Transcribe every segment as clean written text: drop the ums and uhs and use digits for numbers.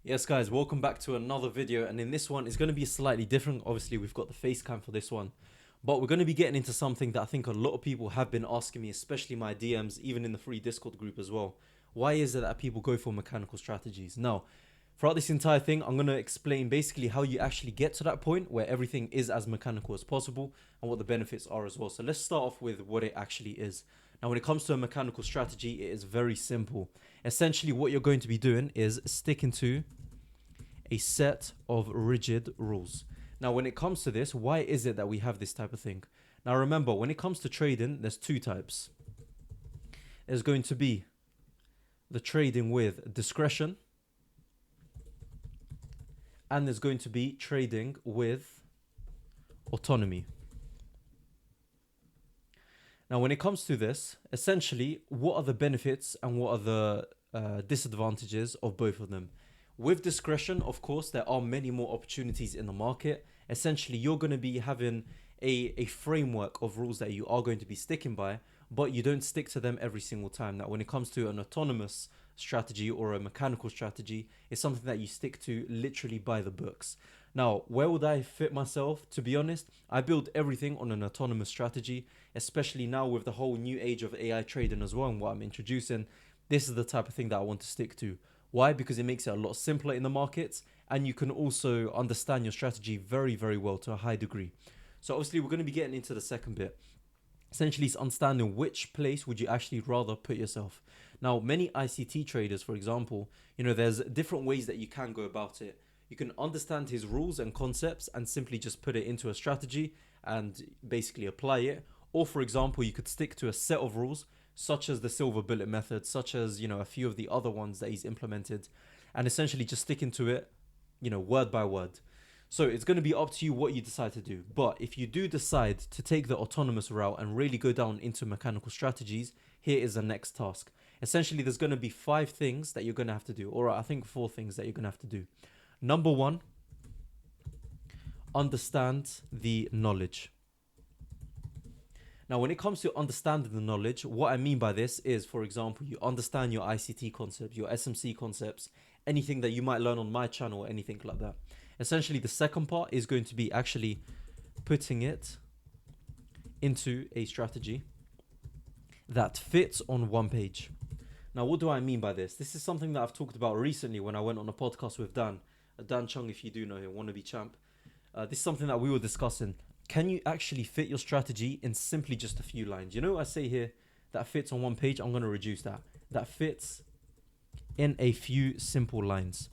Yes, guys, welcome back to another video. And in this one, it's going to be slightly different. Obviously, we've got the face cam for this one, but we're going to be getting into something that I think a lot of people have been asking me, especially my DMs, even in the free Discord group as well. Why is it that people go for mechanical strategies? Now, throughout this entire thing, I'm going to explain basically how you actually get to that point where everything is as mechanical as possible and what the benefits are as well. So let's start off with what it actually is. Now, when it comes to a mechanical strategy, it is very simple. Essentially, what you're going to be doing is sticking to a set of rigid rules. Now, when it comes to this, why is it that we have this type of thing? Now, remember, when it comes to trading, there's two types. There's going to be the trading with discretion, and there's going to be trading with autonomy. Now, when it comes to this, essentially, what are the benefits and what are the disadvantages of both of them? With discretion, of course, there are many more opportunities in the market. Essentially, you're going to be having a framework of rules that you are going to be sticking by, but you don't stick to them every single time. Now, when it comes to an autonomous strategy or a mechanical strategy, it's something that you stick to literally by the books. Now, where would I fit myself? To be honest, I build everything on an autonomous strategy, especially now with the whole new age of AI trading as well and what I'm introducing. This is the type of thing that I want to stick to. Why? Because it makes it a lot simpler in the markets and you can also understand your strategy very, very well to a high degree. So obviously we're going to be getting into the second bit. Essentially, it's understanding which place would you actually rather put yourself. Now, many ICT traders, for example, there's different ways that you can go about it. You can understand his rules and concepts and simply just put it into a strategy and basically apply it. Or, for example, you could stick to a set of rules, such as the silver bullet method, such as, a few of the other ones that he's implemented, and essentially just sticking to it, word by word. So it's going to be up to you what you decide to do. But if you do decide to take the autonomous route and really go down into mechanical strategies, here is the next task. Essentially, there's going to be 5 things that you're going to have to do, or I think 4 things that you're going to have to do. Number 1, understand the knowledge. Now, when it comes to understanding the knowledge, what I mean by this is, for example, you understand your ICT concepts, your SMC concepts, anything that you might learn on my channel, anything like that. Essentially, the second part is going to be actually putting it into a strategy that fits on one page. Now, what do I mean by this? This is something that I've talked about recently when I went on a podcast with Dan Chung, if you do know him, wannabe champ. This is something that we were discussing. Can you actually fit your strategy in simply just a few lines? You know what I say here? That fits on one page. I'm going to reduce that. That fits in a few simple lines.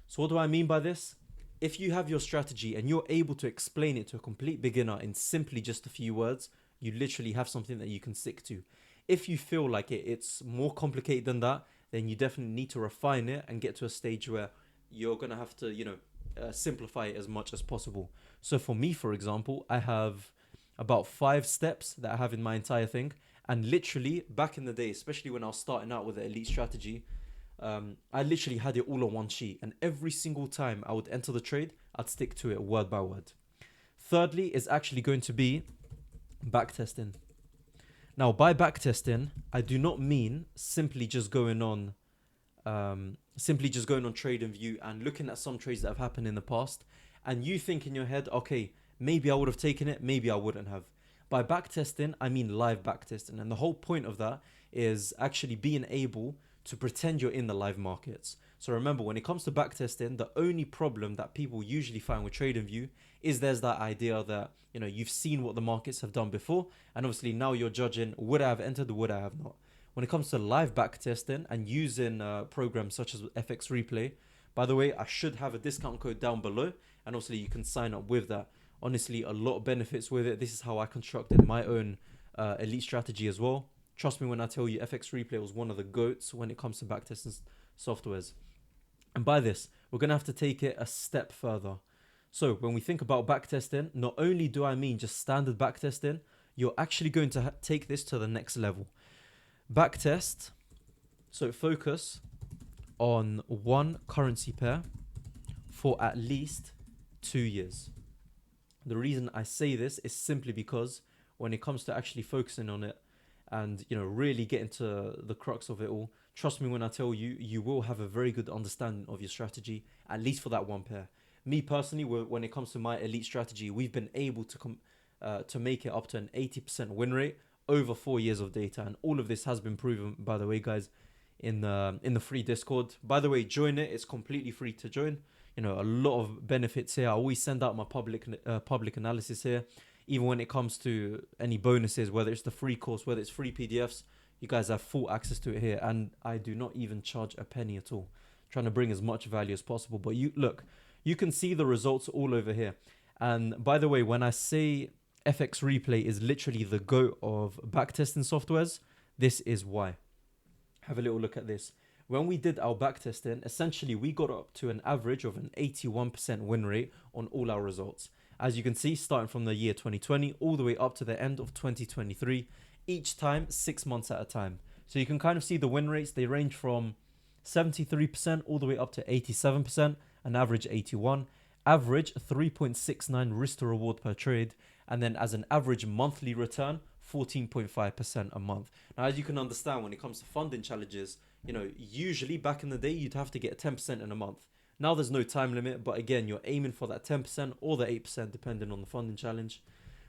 So what do I mean by this? If you have your strategy and you're able to explain it to a complete beginner in simply just a few words, you literally have something that you can stick to. If you feel like it's more complicated than that, then you definitely need to refine it and get to a stage where you're going to have to, simplify it as much as possible. So for me, for example, I have about 5 steps that I have in my entire thing. And literally, back in the day, especially when I was starting out with the elite strategy, I literally had it all on one sheet. And every single time I would enter the trade, I'd stick to it word by word. Thirdly, is actually going to be backtesting. Now, by backtesting, I do not mean simply just going on TradingView and looking at some trades that have happened in the past, and you think in your head, okay, maybe I would have taken it, maybe I wouldn't have. By backtesting, I mean live backtesting, and the whole point of that is actually being able to pretend you're in the live markets. So remember, when it comes to backtesting, the only problem that people usually find with TradingView is there's that idea that you've seen what the markets have done before, and obviously now you're judging, would I have entered or would I have not. When it comes to live backtesting and using programs such as FX Replay, by the way, I should have a discount code down below, and obviously you can sign up with that. Honestly, a lot of benefits with it. This is how I constructed my own elite strategy as well. Trust me when I tell you, FX Replay was one of the GOATs when it comes to backtesting softwares. And by this, we're going to have to take it a step further. So when we think about backtesting, not only do I mean just standard backtesting, you're actually going to take this to the next level. Backtest, so focus on one currency pair for at least 2 years. The reason I say this is simply because when it comes to actually focusing on it, and really get into the crux of it all, trust me when I tell you, you will have a very good understanding of your strategy, at least for that one pair. Me personally, when it comes to my elite strategy, we've been able to make it up to an 80% win rate over 4 years of data, and all of this has been proven, by the way, guys, in the free Discord. By the way, join it. It's completely free to join. A lot of benefits here. I always send out my public analysis here, even when it comes to any bonuses, whether it's the free course, whether it's free PDFs. You guys have full access to it here, and I do not even charge a penny at all. Trying to bring as much value as possible. But you can see the results all over here. And by the way, when I say FX Replay is literally the GOAT of backtesting softwares, this is why. Have a little look at this. When we did our backtesting, essentially we got up to an average of an 81% win rate on all our results. As you can see, starting from the year 2020 all the way up to the end of 2023, each time 6 months at a time. So you can kind of see the win rates. They range from 73% all the way up to 87%, an average 81, average 3.69 risk to reward per trade, and then as an average monthly return, 14.5% a month. Now, as you can understand, when it comes to funding challenges, usually back in the day, you'd have to get 10% in a month. Now there's no time limit, but again, you're aiming for that 10% or the 8% depending on the funding challenge.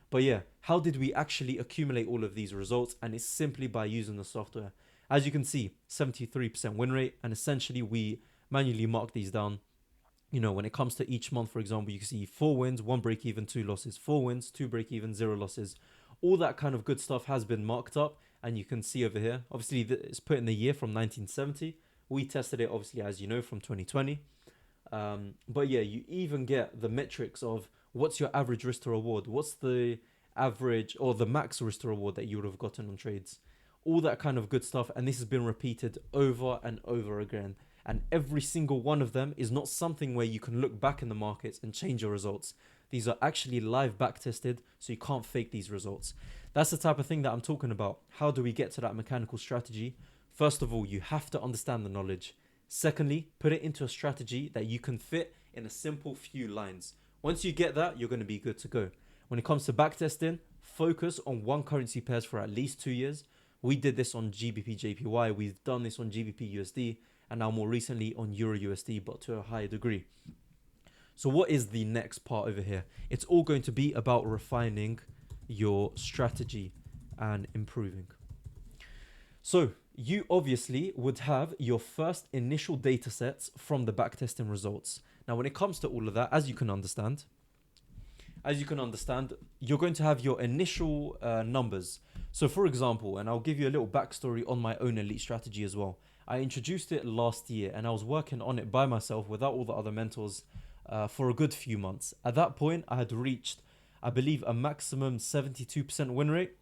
But yeah, how did we actually accumulate all of these results? And it's simply by using the software. As you can see, 73% win rate, and essentially we manually mark these down. When it comes to each month, for example, you can see 4 wins, 1 break even, 2 losses, 4 wins, 2 break even, 0 losses. All that kind of good stuff has been marked up, and you can see over here, obviously it's put in the year from 1970. We tested it, obviously, as you know, from 2020. But yeah, you even get the metrics of what's your average risk to reward, what's the average or the max risk to reward that you would have gotten on trades, all that kind of good stuff. And this has been repeated over and over again. And every single one of them is not something where you can look back in the markets and change your results. These are actually live back tested, so you can't fake these results. That's the type of thing that I'm talking about. How do we get to that mechanical strategy? First of all, you have to understand the knowledge. Secondly, put it into a strategy that you can fit in a simple few lines. Once you get that, you're going to be good to go. When it comes to backtesting, focus on one currency pairs for at least 2 years. We did this on GBP JPY. We've done this on GBP USD. And now more recently on Euro USD, but to a higher degree. So what is the next part over here? It's all going to be about refining your strategy and improving. So you obviously would have your first initial data sets from the backtesting results. Now, when it comes to all of that, as you can understand, you're going to have your initial numbers. So for example, and I'll give you a little backstory on my own elite strategy as well. I introduced it last year and I was working on it by myself without all the other mentors for a good few months. At that point, I had reached, I believe, a maximum 72% win rate.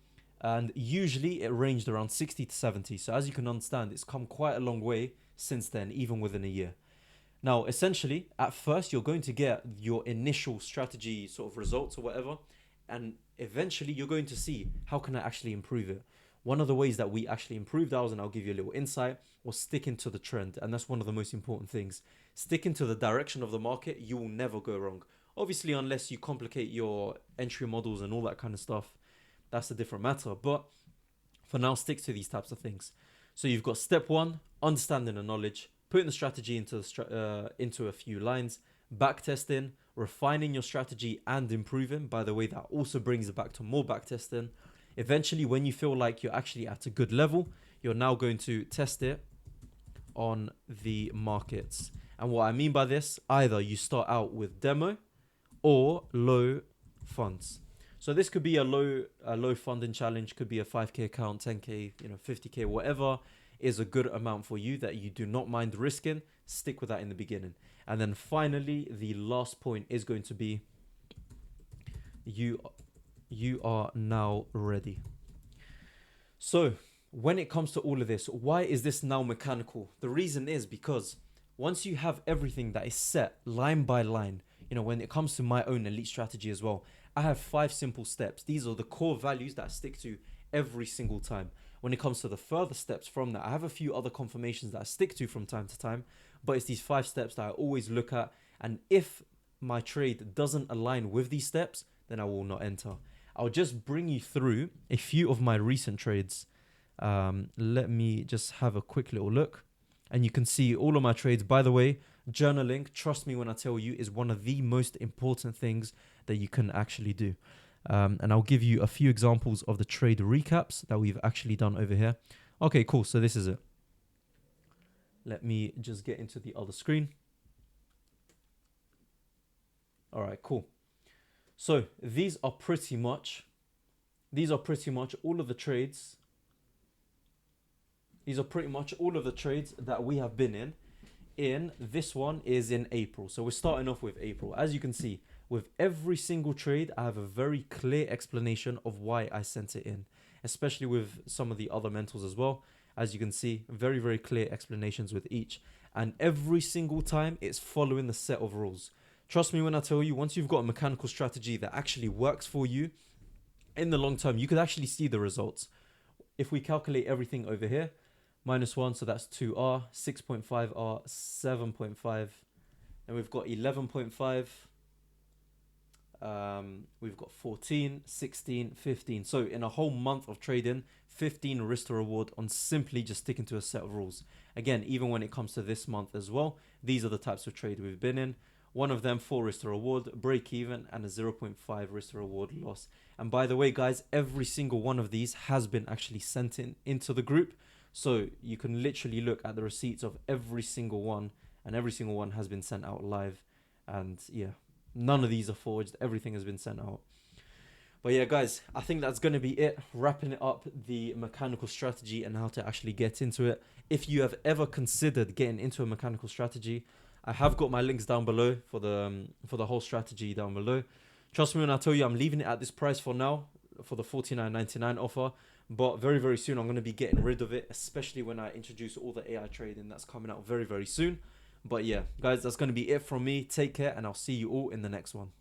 And usually it ranged around 60 to 70. So as you can understand, it's come quite a long way since then, even within a year. Now, essentially, at first, you're going to get your initial strategy sort of results or whatever. And eventually, you're going to see, how can I actually improve it? One of the ways that we actually improved ours, and I'll give you a little insight, was sticking to the trend. And that's one of the most important things. Sticking to the direction of the market, you will never go wrong. Obviously, unless you complicate your entry models and all that kind of stuff, that's a different matter. But for now, stick to these types of things. So you've got step 1, understanding the knowledge, putting the strategy into a few lines, backtesting, refining your strategy and improving. By the way, that also brings it back to more backtesting. Eventually, when you feel like you're actually at a good level, you're now going to test it on the markets. And what I mean by this, either you start out with demo or low funds. So this could be a low funding challenge, could be a 5k account, 10k, 50k, whatever is a good amount for you that you do not mind risking. Stick with that in the beginning. And then finally, the last point is going to be you are now ready. So when it comes to all of this, why is this now mechanical? The reason is because once you have everything that is set line by line, when it comes to my own elite strategy as well, I have 5 simple steps. These are the core values that I stick to every single time. When it comes to the further steps from that, I have a few other confirmations that I stick to from time to time, but it's these 5 steps that I always look at. And if my trade doesn't align with these steps, then I will not enter. I'll just bring you through a few of my recent trades. Let me just have a quick little look. And you can see all of my trades. By the way, journaling, trust me when I tell you, is one of the most important things that you can actually do. And I'll give you a few examples of the trade recaps that we've actually done over here. Okay, cool. So this is it. Let me just get into the other screen. All right, cool. So these are pretty much all of the trades. These are pretty much all of the trades that we have been in. This one is in April. So we're starting off with April. As you can see, with every single trade, I have a very clear explanation of why I sent it in, especially with some of the other mentors as well. As you can see, very, very clear explanations with each. And every single time, it's following the set of rules. Trust me when I tell you, once you've got a mechanical strategy that actually works for you, in the long term, you could actually see the results. If we calculate everything over here, -1, so that's 2R, 6.5R, 7.5, and we've got 11.5. We've got 14, 16, 15. So in a whole month of trading, 15 risk to reward on simply just sticking to a set of rules. Again, even when it comes to this month as well, these are the types of trade we've been in. One of them, 4 risk to reward, break even, and a 0.5 risk to reward loss. And by the way, guys, every single one of these has been actually sent into the group. So you can literally look at the receipts of every single one, and every single one has been sent out live. And yeah, none of these are forged. Everything has been sent out. But yeah, guys, I think that's going to be it. Wrapping it up, the mechanical strategy and how to actually get into it. If you have ever considered getting into a mechanical strategy, I have got my links down below for the whole strategy down below. Trust me when I tell you, I'm leaving it at this price for now, for the $49.99 offer. But very, very soon, I'm going to be getting rid of it, especially when I introduce all the AI trading that's coming out very, very soon. But yeah, guys, that's going to be it from me. Take care, and I'll see you all in the next one.